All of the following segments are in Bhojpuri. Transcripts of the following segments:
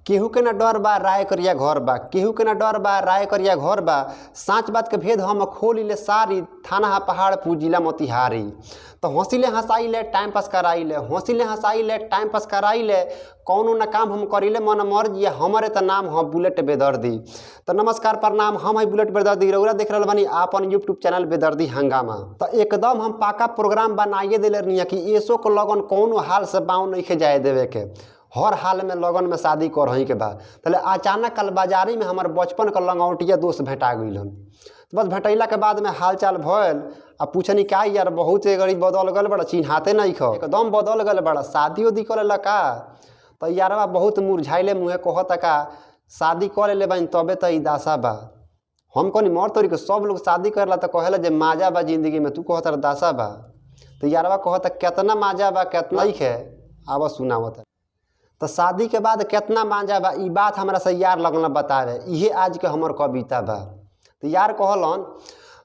केहू के न डर बा राय करिया घर बा, केहू के न डर बा राय करिया घर बा। साँच बात के भेद हम खोल ले सारी, थाना हा पहाड़पुर जिला मोतिहारी। तो हंसिले हंसाइले टाइम पास कराइले, हंसिले हंसाइले टाइम पास कराइले। कौनो न काम हम करिले मन मर्जी, हमारे त नाम हम बुलेट बेदर्दी। तो नमस्कार प्रणाम, हम है बुलेट बेदर्दी। रउरा देख रहा बानी आपन यूट्यूब चैनल बेदर्दी हंगामा। तो एकदम हम पाका प्रोग्राम बनाइए दिले रही कि एसो को लगन कौनो हाल से बाँव नहीं जाए देवे के, हर हाल में लगन में शादी कर रही के बाद। तले अचानक कल बाजारी में हमार बचपन का लंगौटिया दोस्त भेटा गइलन। तो बस भेटैला के बाद में हाल चाल भल आ पूछनी का यार बहुत गड़ी बदल गल बड़ा, चिन्हाते नहीं खो, एकदम बदल गल बड़ा, शादी उदी कर ले का। तो यारवा बहुत मुरझाइले मुँहे कहता का शादी कर ले बन तबे तो ई दासा बा। हम कहनी मर तोरी के सब लोग शादी करला तो कहेला जे माजा बा जिंदगी में, तू कहता दासा बा। तो यारवा कहता कितना माजा बा कितना ही है, आवा सुनावत। तो शादी के बाद कितना मांजा बा ई बात हमरा से यार लगना बतावे, इहे आज के हमर कविता बा। तो यार कहलन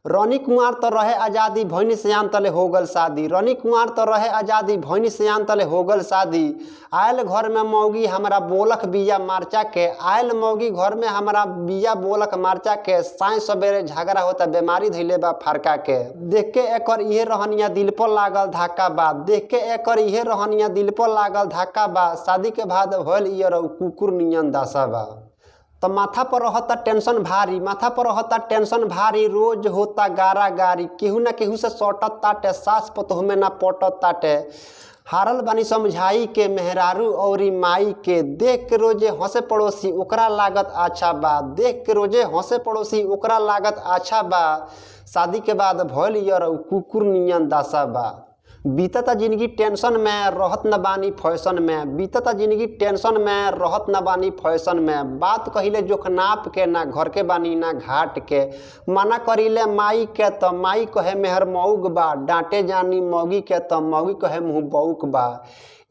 रानी कुंवर तो रहे आज़ादी भैनी सियान तले हो गल शादी, रानी कुंवर तो रहे आज़ादी भैनी सियान तले हो गल शादी। आयल घर में मौगी हमारा बोलक बिया मार्चा के, आयल मौगी घर में हमारा बिया बोलक मार्चा के। साँझ सवेरे झगड़ा होता बीमारी धैले बा फरका के। देख के एकर इहे रहनिया दिल पर लागल धक्का बा, देख के एकर इहे रहनिया दिल पर लागल धक्का बा। शादी के बाद भइल इयर कुकुर नियन दासा बा। तो माथा पर रहता टेंशन भारी, माथा पर रहता टेंशन भारी, रोज होता गारा गारी। केहू ना केहू से सटत ताटे, सास पतोह में ना पटत ताटे। हारल बानी समझाई के मेहरारू औरी माई के, देख के रोजे हंसे पड़ोसी ओकरा लागत अच्छा बा, देख के रोजे हंसे पड़ोसी ओकरा लागत अच्छा बा। शादी के बाद भइल यार कुकुर नियन दासा बा। बीतता जिंदगी टेंशन में रहत न बानी फैशन में, बीतता जिंदगी टेंशन में रहत न बानी फैशन में। बात कहिले जोख नाप के, ना घर के बानी ना घाट के। मना करिले माई के तो माई कहे मेहर मऊग बा, डांटे जानी मौगी के तो मौगी कहे मुँह बऊक बा।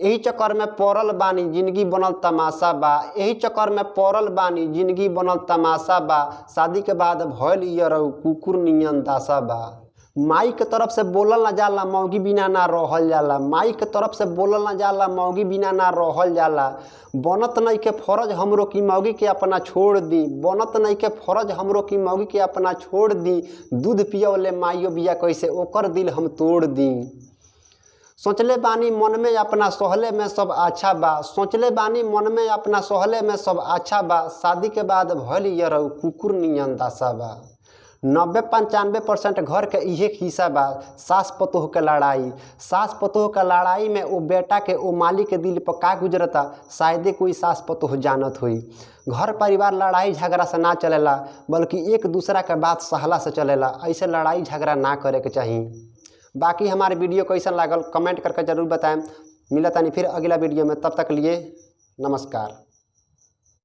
यही चक्कर में पड़ल बानी जिंदगी बनल तमाशा बा, यही चक्कर में पड़ल बानी जिंदगी बनल तमाशा बा। शादी के बाद भइल यार कुकुर नियन दासा बा। माई के तरफ से बोलल ना जाला मौगी बिना ना रहल जाला, माई के तरफ से बोलल ना जाला मौगी बिना ना रहल जाला। बनत नहीं के फर्ज हमरो की मौगी के अपना छोड़ दी, बनत नहीं के फर्ज हमरो की मौगी के अपना छोड़ दी। दूध पियवले माइयो बिया कैसे ओकर दिल हम तोड़ दी। सोचले बानी मन में अपना सोहले में सब अच्छा बा, सोचले बानी मन में अपना सोहले में सब अच्छा बा। शादी के बाद भइल यार कुकुर नियन दासा बा। 90-95% घर के इहे हिस्सा बा सास पतोह के लड़ाई, सास पतोह के लड़ाई में वो बेटा के वो मालिक के दिल पर का गुजरता शायदे कोई सास पतोह जानत हुई। घर परिवार लड़ाई झगड़ा से ना चलेला बल्कि एक दूसरा के बात सहला से चलेला, ऐसे लड़ाई झगड़ा ना करे के चाहिए। बाकी हमारे वीडियो कैसा लागल कमेंट करके ज़रूर बताएं। मिलता नहीं फिर अगला वीडियो में, तब तक लिए नमस्कार।